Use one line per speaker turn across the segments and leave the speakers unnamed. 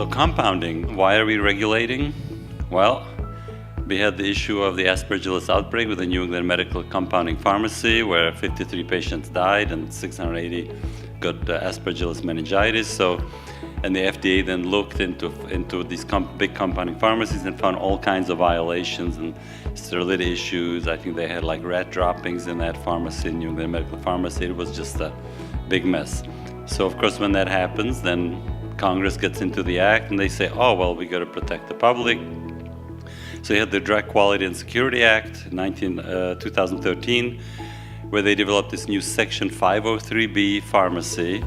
So compounding, why are we regulating? Well, we had the issue of the Aspergillus outbreak with the New England Medical Compounding Pharmacy, where 53 patients died and 680 got Aspergillus meningitis. And the FDA then looked into these big compounding pharmacies and found all kinds of violations and sterility issues. I think they had like rat droppings in that pharmacy, New England Medical Pharmacy. It was just a big mess. So of course, when that happens, then Congress gets into the act and they say, oh, well, we got to protect the public. So you had the Drug Quality and Security Act, 2013, where they developed this new Section 503B pharmacy,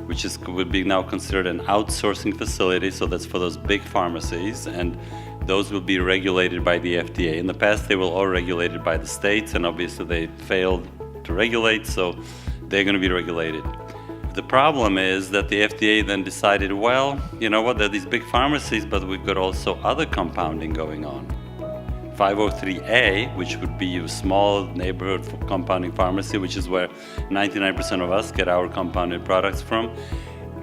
which would be now considered an outsourcing facility. So that's for those big pharmacies, and those will be regulated by the FDA. In the past, they were all regulated by the states, and obviously they failed to regulate, so they're going to be regulated. The problem is that the FDA then decided, well, you know what, there are these big pharmacies, but we've got also other compounding going on. 503A, which would be a small neighborhood compounding pharmacy, which is where 99% of us get our compounded products from.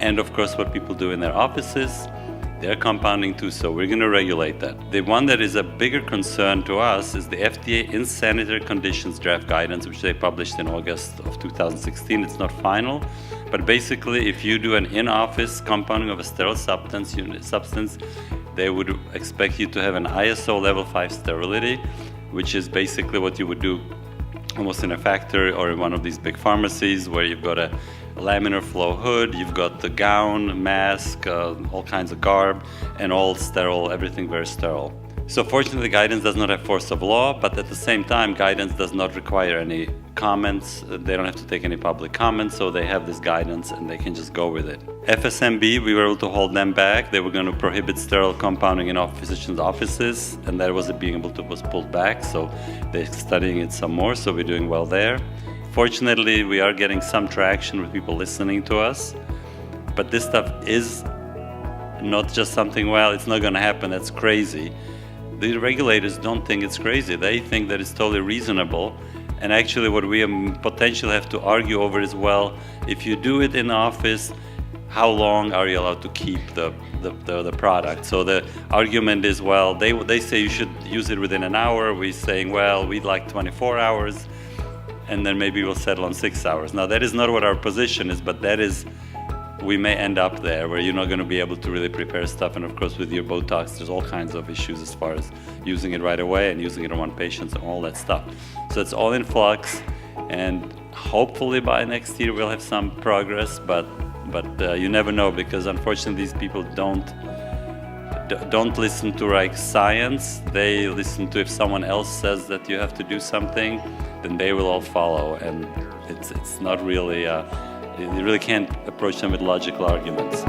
And of course, what people do in their offices, they're compounding too, so we're going to regulate that. The one that is a bigger concern to us is the FDA in sanitary conditions draft guidance, which they published in August of 2016. It's not final, but basically, if you do an in-office compounding of a sterile substance, they would expect you to have an ISO level 5 sterility, which is basically what you would do almost in a factory or in one of these big pharmacies where you've got a laminar flow hood, you've got the gown, mask, all kinds of garb, and all sterile, everything very sterile. So fortunately, guidance does not have force of law, but at the same time, guidance does not require any comments. They don't have to take any public comments, so they have this guidance and they can just go with it. FSMB, we were able to hold them back. They were going to prohibit sterile compounding in physicians' offices, and that was pulled back, so they're studying it some more, so we're doing well there. Fortunately, we are getting some traction with people listening to us, but this stuff is not just something, well, it's not going to happen, that's crazy. The regulators don't think it's crazy. They think that it's totally reasonable. And actually what we potentially have to argue over is, well, if you do it in the office, how long are you allowed to keep the product? So the argument is, well, they say you should use it within an hour. We're saying, well, we'd like 24 hours, and then maybe we'll settle on 6 hours. Now, that is not what our position is, but that is, we may end up there where you're not going to be able to really prepare stuff. And of course, with your Botox, there's all kinds of issues as far as using it right away and using it on one patient and all that stuff. So it's all in flux, and hopefully by next year we'll have some progress, but you never know, because unfortunately these people don't listen to science. They listen to, if someone else says that you have to do something, then they will all follow, and it's not really you really can't approach them with logical arguments.